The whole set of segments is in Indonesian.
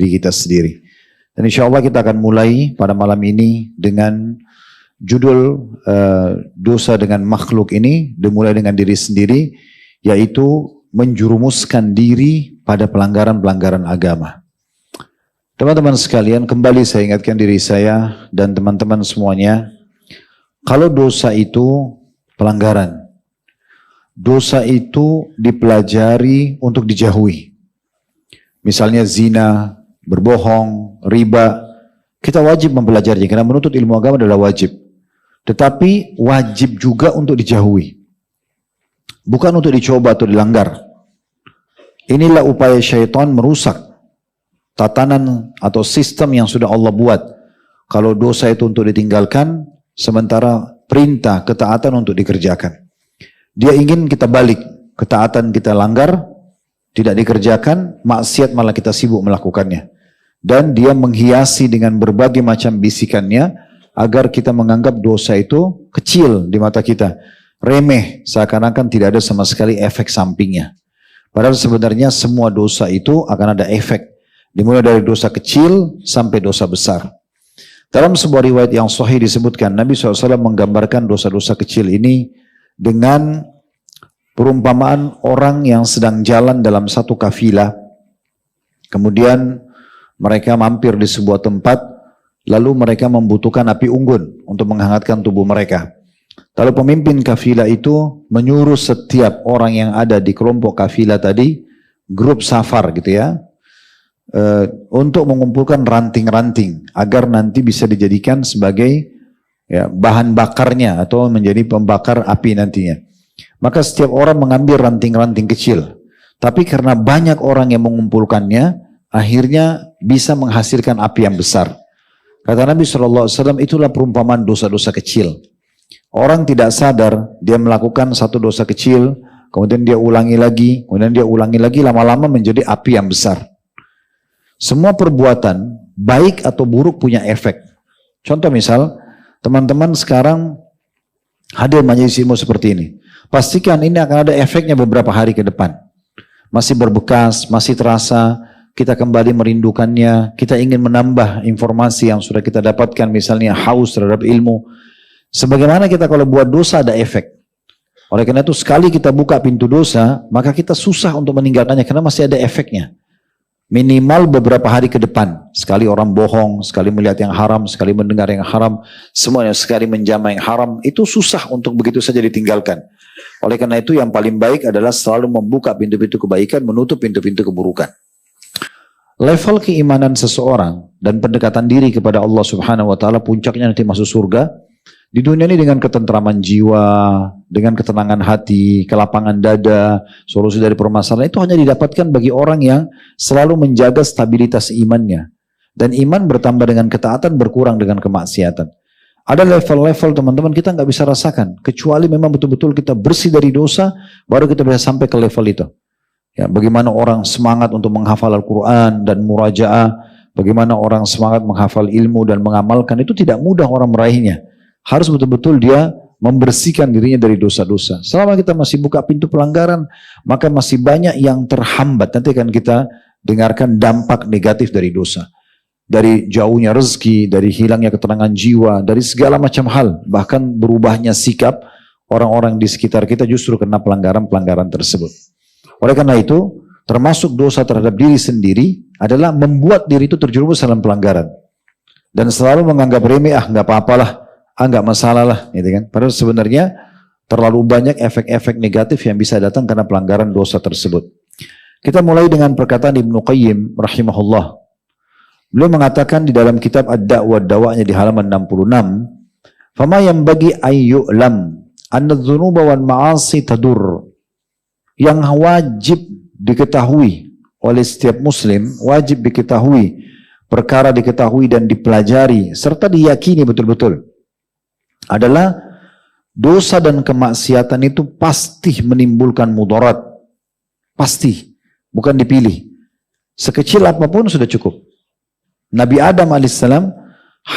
diri kita sendiri. Dan insya Allah kita akan mulai pada malam ini dengan judul dosa dengan makhluk ini, dimulai dengan diri sendiri, yaitu menjurumuskan diri pada pelanggaran-pelanggaran agama. Teman-teman sekalian, kembali saya ingatkan diri saya dan teman-teman semuanya, kalau dosa itu pelanggaran, dosa itu dipelajari untuk dijauhi. Misalnya zina, berbohong, riba, kita wajib mempelajarinya karena menuntut ilmu agama adalah wajib. Tetapi wajib juga untuk dijauhi. Bukan untuk dicoba atau dilanggar. Inilah upaya syaitan merusak tatanan atau sistem yang sudah Allah buat. Kalau dosa itu untuk ditinggalkan, sementara perintah ketaatan untuk dikerjakan. Dia ingin kita balik, ketaatan kita langgar, tidak dikerjakan, maksiat malah kita sibuk melakukannya. Dan dia menghiasi dengan berbagai macam bisikannya, agar kita menganggap dosa itu kecil di mata kita. Remeh, seakan-akan tidak ada sama sekali efek sampingnya. Padahal sebenarnya semua dosa itu akan ada efek. Dimulai dari dosa kecil sampai dosa besar. Dalam sebuah riwayat yang sahih disebutkan, Nabi SAW menggambarkan dosa-dosa kecil ini dengan perumpamaan orang yang sedang jalan dalam satu kafilah. Kemudian mereka mampir di sebuah tempat, lalu mereka membutuhkan api unggun untuk menghangatkan tubuh mereka. Lalu pemimpin kafilah itu menyuruh setiap orang yang ada di kelompok kafilah tadi, grup safar gitu ya, untuk mengumpulkan ranting-ranting agar nanti bisa dijadikan sebagai bahan bakarnya atau menjadi pembakar api nantinya. Maka setiap orang mengambil ranting-ranting kecil, tapi karena banyak orang yang mengumpulkannya, akhirnya bisa menghasilkan api yang besar. Kata Nabi SAW, itulah perumpamaan dosa-dosa kecil. Orang tidak sadar, dia melakukan satu dosa kecil, kemudian dia ulangi lagi, lama-lama menjadi api yang besar. Semua perbuatan, baik atau buruk punya efek. Contoh misal, teman-teman sekarang hadir majelis ilmu seperti ini. Pastikan ini akan ada efeknya beberapa hari ke depan. Masih berbekas, masih terasa, kita kembali merindukannya, kita ingin menambah informasi yang sudah kita dapatkan, misalnya haus terhadap ilmu. Sebagaimana kita kalau buat dosa ada efek. Oleh karena itu sekali kita buka pintu dosa, maka kita susah untuk meninggalkannya karena masih ada efeknya. Minimal beberapa hari ke depan. Sekali orang bohong, sekali melihat yang haram, sekali mendengar yang haram, semuanya sekali menjamah yang haram, itu susah untuk begitu saja ditinggalkan. Oleh karena itu yang paling baik adalah selalu membuka pintu-pintu kebaikan, menutup pintu-pintu keburukan. Level keimanan seseorang dan pendekatan diri kepada Allah Subhanahu wa taala puncaknya nanti masuk surga. Di dunia ini dengan ketentraman jiwa, dengan ketenangan hati, kelapangan dada, solusi dari permasalahan itu hanya didapatkan bagi orang yang selalu menjaga stabilitas imannya. Dan iman bertambah dengan ketaatan, berkurang dengan kemaksiatan. Ada level-level teman-teman kita nggak bisa rasakan, kecuali memang betul-betul kita bersih dari dosa, baru kita bisa sampai ke level itu. Ya, bagaimana orang semangat untuk menghafal Al-Quran dan murajaah, bagaimana orang semangat menghafal ilmu dan mengamalkan, itu tidak mudah orang meraihnya. Harus betul-betul dia membersihkan dirinya dari dosa-dosa. Selama kita masih buka pintu pelanggaran, maka masih banyak yang terhambat. Nanti akan kita dengarkan dampak negatif dari dosa. Dari jauhnya rezeki, dari hilangnya ketenangan jiwa, dari segala macam hal. Bahkan berubahnya sikap orang-orang di sekitar kita justru karena pelanggaran-pelanggaran tersebut. Oleh karena itu, termasuk dosa terhadap diri sendiri adalah membuat diri itu terjerumus dalam pelanggaran. Dan selalu menganggap remeh, nggak apa-apalah. Nggak masalah lah, gitu kan. Padahal sebenarnya terlalu banyak efek-efek negatif yang bisa datang karena pelanggaran dosa tersebut. Kita mulai dengan perkataan Ibnu Qayyim rahimahullah. Beliau mengatakan di dalam kitab Ad-Da'wah Dawa'nya di halaman 66, "Fama yanbaghi ayyu'lam anna adz-dzunuba wal ma'asi tadur." Yang wajib diketahui oleh setiap muslim, wajib diketahui, perkara diketahui dan dipelajari serta diyakini betul-betul adalah dosa dan kemaksiatan itu pasti menimbulkan mudarat. Pasti. Bukan dipilih. Sekecil apapun sudah cukup. Nabi Adam alaihissalam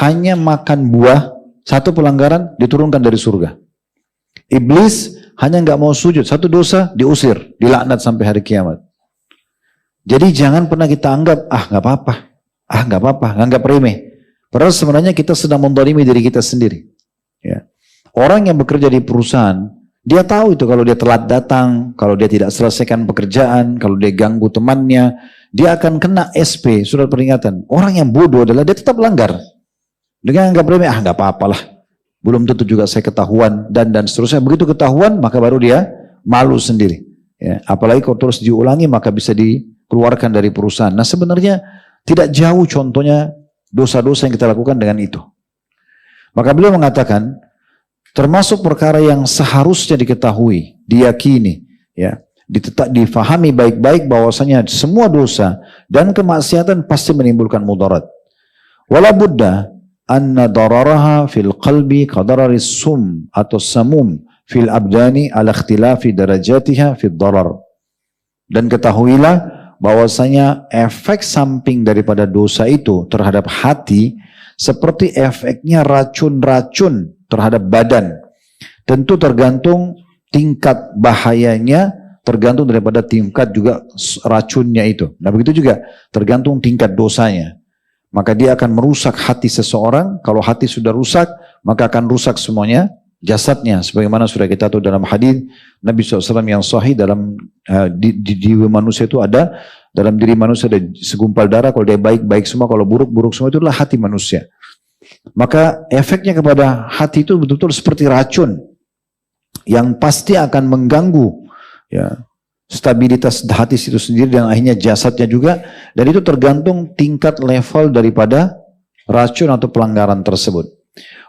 hanya makan buah, satu pelanggaran diturunkan dari surga. Iblis hanya nggak mau sujud, satu dosa diusir, dilaknat sampai hari kiamat. Jadi jangan pernah kita anggap, nggak apa-apa. nggak apa-apa, nganggap remeh. Padahal sebenarnya kita sedang mendolimi diri kita sendiri. Ya. Orang yang bekerja di perusahaan, dia tahu itu kalau dia telat datang, kalau dia tidak selesaikan pekerjaan, kalau dia ganggu temannya, dia akan kena SP, surat peringatan. Orang yang bodoh adalah dia tetap langgar. Dengan anggap remeh, nggak apa-apalah. Belum tentu juga saya ketahuan, dan seterusnya. Begitu ketahuan, maka baru dia malu sendiri. Ya. Apalagi kalau terus diulangi, maka bisa dikeluarkan dari perusahaan. Nah sebenarnya tidak jauh contohnya dosa-dosa yang kita lakukan dengan itu. Maka beliau mengatakan, termasuk perkara yang seharusnya diketahui, diyakini, ya, difahami baik-baik bahwasanya semua dosa dan kemaksiatan pasti menimbulkan mudarat. Wala budda anna dararaha fil qalbi qadararis sum atau samum fil abdani ala ikhtilafi darajatiha fid darar. Dan ketahuilah bahwasanya efek samping daripada dosa itu terhadap hati seperti efeknya racun-racun terhadap badan. Tentu tergantung tingkat bahayanya, tergantung daripada tingkat juga racunnya itu. Nah begitu juga tergantung tingkat dosanya. Maka dia akan merusak hati seseorang. Kalau hati sudah rusak, maka akan rusak semuanya jasadnya. Sebagaimana sudah kita tahu dalam hadis Nabi SAW yang sahih, dalam di manusia itu ada, dalam diri manusia ada segumpal darah. Kalau dia baik-baik semua, kalau buruk-buruk semua, itu adalah hati manusia. Maka efeknya kepada hati itu betul-betul seperti racun yang pasti akan mengganggu, ya, stabilitas hati itu sendiri dan akhirnya jasadnya juga. Dan itu tergantung tingkat level daripada racun atau pelanggaran tersebut.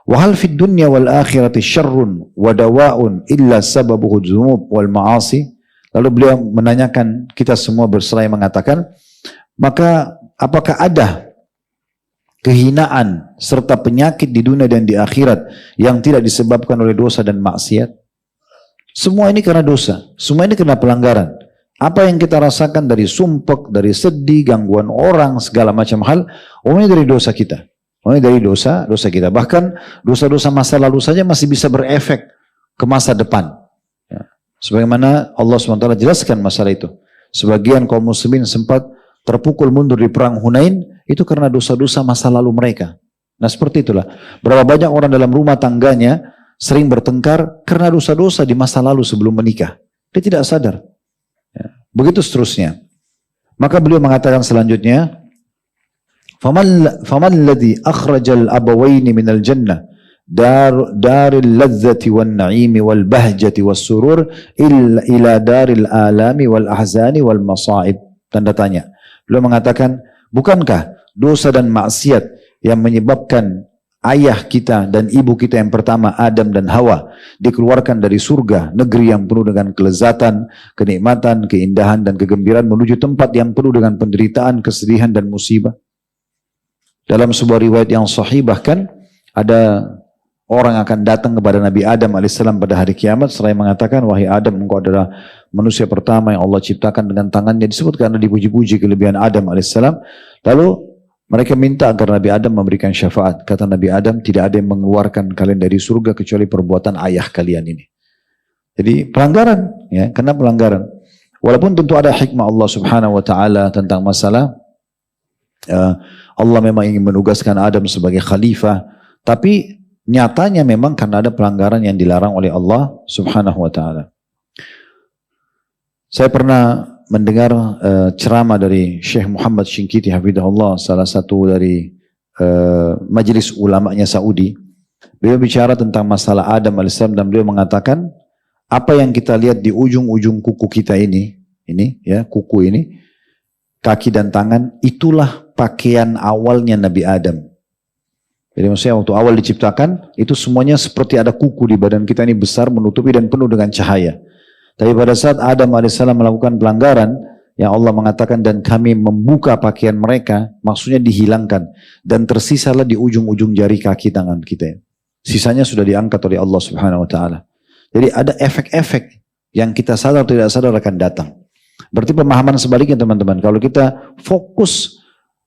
Wahal fid dunya wal akhirati syarrun wa dawa'un illa sababuhu dzunub wal ma'asi. Lalu beliau menanyakan, kita semua berseraya mengatakan, maka apakah ada kehinaan serta penyakit di dunia dan di akhirat yang tidak disebabkan oleh dosa dan maksiat? Semua ini karena dosa, semua ini karena pelanggaran. Apa yang kita rasakan dari sumpek, dari sedih, gangguan orang, segala macam hal, ini dari dosa kita. Ini dari dosa kita. Bahkan dosa-dosa masa lalu saja masih bisa berefek ke masa depan. Ya. Sebagaimana Allah SWT jelaskan masalah itu. Sebagian kaum muslimin sempat terpukul mundur di perang Hunain, itu karena dosa-dosa masa lalu mereka. Nah seperti itulah. Berapa banyak orang dalam rumah tangganya sering bertengkar karena dosa-dosa di masa lalu sebelum menikah. Dia tidak sadar. Ya. Begitu seterusnya. Maka beliau mengatakan selanjutnya, فَمَنْ الَّذِي أَخْرَجَ الْأَبَوَيْنِ مِنَ الْجَنَّةِ دَارِ اللَّذَّةِ وَالنَّعِيمِ وَالْبَهْجَةِ وَالسُّرُورِ إِلَى دَارِ الْآلَامِ وَالْأَحْزَانِ وَالْمَصَائِبِ. Tanda tanya. Beliau mengatakan, bukankah dosa dan maksiat yang menyebabkan ayah kita dan ibu kita yang pertama Adam dan Hawa dikeluarkan dari surga, negeri yang penuh dengan kelezatan, kenikmatan, keindahan dan kegembiraan, menuju tempat yang penuh dengan penderitaan, kesedihan dan musibah? Dalam sebuah riwayat yang sahih bahkan ada orang akan datang kepada Nabi Adam alaihissalam pada hari kiamat seraya mengatakan, wahai Adam, engkau adalah manusia pertama yang Allah ciptakan dengan tangannya. Disebut karena dipuji-puji kelebihan Adam alaihissalam. Lalu mereka minta agar Nabi Adam memberikan syafaat. Kata Nabi Adam, tidak ada yang mengeluarkan kalian dari surga kecuali perbuatan ayah kalian ini. Jadi pelanggaran, ya, karena pelanggaran. Walaupun tentu ada hikmah Allah Subhanahu wa taala tentang masalah Allah memang ingin menugaskan Adam sebagai khalifah, tapi nyatanya memang karena ada pelanggaran yang dilarang oleh Allah Subhanahu wa taala. Saya pernah mendengar ceramah dari Syekh Muhammad Shinqiti hafizahullah, salah satu dari majelis ulamanya Saudi. Beliau bicara tentang masalah Adam alaihissalam dan beliau mengatakan, apa yang kita lihat di ujung-ujung kuku kita ini ya, kuku ini, kaki dan tangan, itulah pakaian awalnya Nabi Adam. Jadi maksudnya waktu awal diciptakan, itu semuanya seperti ada kuku di badan kita ini besar, menutupi dan penuh dengan cahaya. Tapi pada saat Adam AS melakukan pelanggaran, yang Allah mengatakan, dan kami membuka pakaian mereka, maksudnya dihilangkan. Dan tersisalah di ujung-ujung jari kaki tangan kita. Sisanya sudah diangkat oleh Allah Subhanahu Wa Taala. Jadi ada efek-efek yang kita sadar tidak sadar akan datang. Berarti pemahaman sebaliknya teman-teman. Kalau kita fokus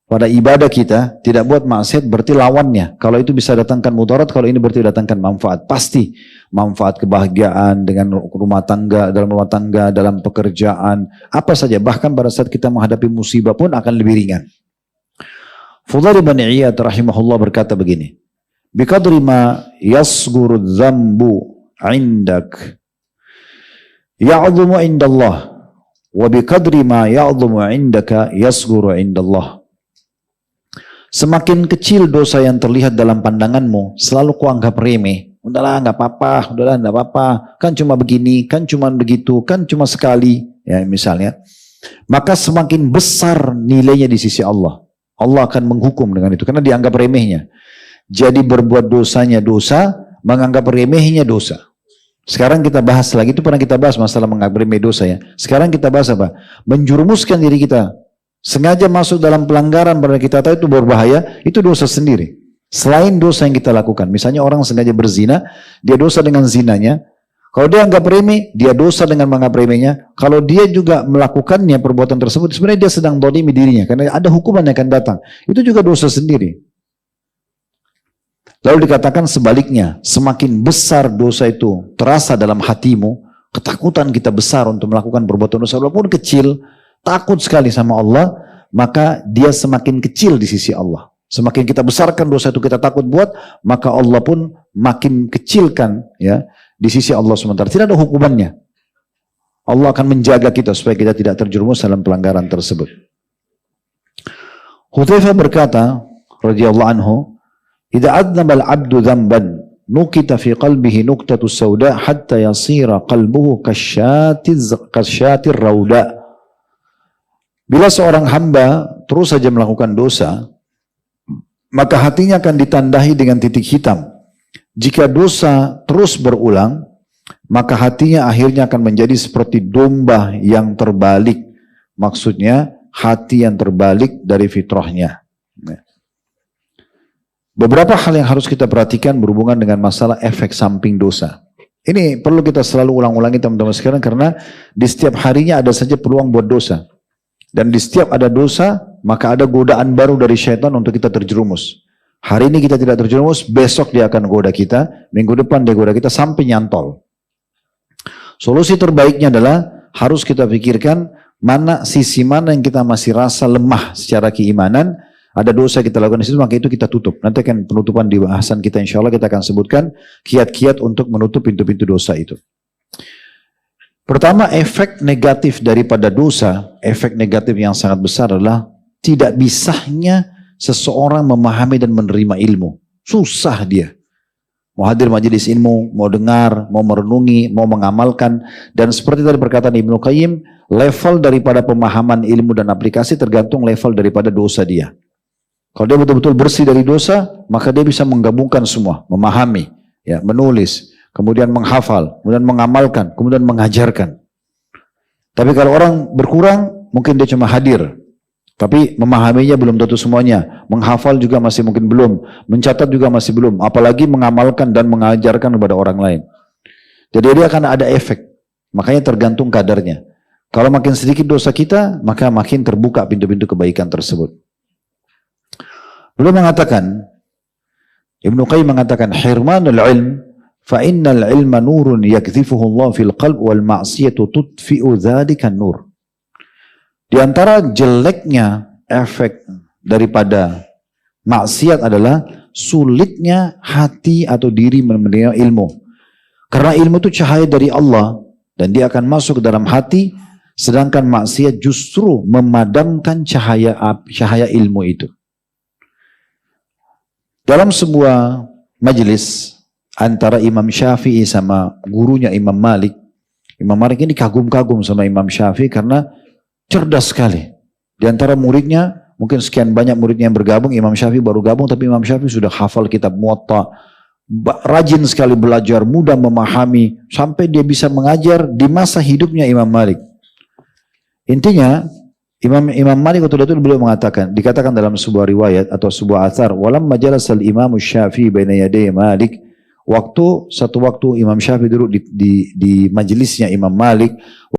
pada ibadah kita, tidak buat maksiat, berarti lawannya. Kalau itu bisa datangkan mudarat, kalau ini berarti datangkan manfaat. Pasti manfaat kebahagiaan dengan rumah tangga, dalam pekerjaan, apa saja. Bahkan pada saat kita menghadapi musibah pun akan lebih ringan. Fudail bin Iyad rahimahullah berkata begini, "Biqadri ma yasghuru dzambu 'indak ya'dhumu 'indallah wa biqadri ma ya'dhumu 'indaka yasghuru 'indallah." Semakin kecil dosa yang terlihat dalam pandanganmu, selalu kau anggap remeh. Udahlah, nggak apa-apa, udahlah, nggak apa-apa. Kan cuma begini, kan cuma begitu, kan cuma sekali, ya misalnya. Maka semakin besar nilainya di sisi Allah. Allah akan menghukum dengan itu, karena dianggap remehnya. Jadi berbuat dosanya dosa, menganggap remehnya dosa. Sekarang kita bahas lagi, itu pernah kita bahas masalah menganggap remeh dosa ya. Sekarang kita bahas apa? Menjurumuskan diri kita. Sengaja masuk dalam pelanggaran pada kita tahu itu berbahaya, itu dosa sendiri. Selain dosa yang kita lakukan, misalnya orang sengaja berzina, dia dosa dengan zinanya. Kalau dia anggap remeh, dia dosa dengan menganggap remehnya. Kalau dia juga melakukannya perbuatan tersebut, sebenarnya dia sedang dolimi dirinya, karena ada hukuman yang akan datang. Itu juga dosa sendiri. Lalu dikatakan sebaliknya, semakin besar dosa itu terasa dalam hatimu, ketakutan kita besar untuk melakukan perbuatan dosa, walaupun kecil, takut sekali sama Allah, maka dia semakin kecil di sisi Allah. Semakin kita besarkan dosa itu kita takut buat, maka Allah pun makin kecilkan ya di sisi Allah sementara. Tidak ada hukumannya. Allah akan menjaga kita supaya kita tidak terjerumus dalam pelanggaran tersebut. Hudzaifah berkata, radhiyallahu anhu, "Idza adnaba al-'abdu dzamban, nukita fi qalbihi nuqtatus sauda hatta yasira qalbuhu kasyatir rauda." Bila seorang hamba terus saja melakukan dosa, maka hatinya akan ditandai dengan titik hitam. Jika dosa terus berulang, maka hatinya akhirnya akan menjadi seperti domba yang terbalik. Maksudnya hati yang terbalik dari fitrahnya. Beberapa hal yang harus kita perhatikan berhubungan dengan masalah efek samping dosa. Ini perlu kita selalu ulang-ulangi teman-teman sekalian, karena di setiap harinya ada saja peluang buat dosa. Dan di setiap ada dosa, maka ada godaan baru dari syaitan untuk kita terjerumus. Hari ini kita tidak terjerumus, besok dia akan goda kita, minggu depan dia goda kita sampai nyantol. Solusi terbaiknya adalah harus kita pikirkan sisi mana yang kita masih rasa lemah secara keimanan, ada dosa kita lakukan di situ, maka itu kita tutup. Nanti kan penutupan di bahasan kita, insya Allah kita akan sebutkan kiat-kiat untuk menutup pintu-pintu dosa itu. Pertama, efek negatif daripada dosa, efek negatif yang sangat besar adalah tidak bisanya seseorang memahami dan menerima ilmu. Susah dia. Mau hadir majelis ilmu, mau dengar, mau merenungi, mau mengamalkan. Dan seperti tadi perkataan Ibnu Qayyim, level daripada pemahaman ilmu dan aplikasi tergantung level daripada dosa dia. Kalau dia betul-betul bersih dari dosa, maka dia bisa menggabungkan semua, memahami, ya, menulis, kemudian menghafal, kemudian mengamalkan, kemudian mengajarkan. Tapi kalau orang berkurang, mungkin dia cuma hadir. Tapi memahaminya belum tentu semuanya. Menghafal juga masih mungkin belum. Mencatat juga masih belum. Apalagi mengamalkan dan mengajarkan kepada orang lain. Jadi dia akan ada efek. Makanya tergantung kadarnya. Kalau makin sedikit dosa kita, maka makin terbuka pintu-pintu kebaikan tersebut. Beliau mengatakan, Ibnu Qayyim mengatakan, "Hirmanul ilm fa'innal ilma nurun yakzifuhu Allah fil qalb wal ma'siyatu tudfi'u dzalikan nur." Di antara jeleknya efek daripada maksiat adalah sulitnya hati atau diri menerima ilmu. Karena ilmu itu cahaya dari Allah dan dia akan masuk ke dalam hati, sedangkan maksiat justru memadamkan cahaya ilmu itu. Dalam sebuah majelis antara Imam Syafi'i sama gurunya Imam Malik ini kagum-kagum sama Imam Syafi'i karena cerdas sekali. Di antara muridnya, mungkin sekian banyak muridnya yang bergabung, Imam Syafi'i baru gabung, tapi Imam Syafi'i sudah hafal kitab Muwatta, rajin sekali belajar, mudah memahami, sampai dia bisa mengajar di masa hidupnya Imam Malik. Intinya, Imam Malik waktu itu beliau mengatakan, dikatakan dalam sebuah riwayat atau sebuah athar, "Walamma jalasal Imam Syafi'i baina yaday Malik." Satu waktu Imam Syafi'i duduk di majelisnya Imam Malik,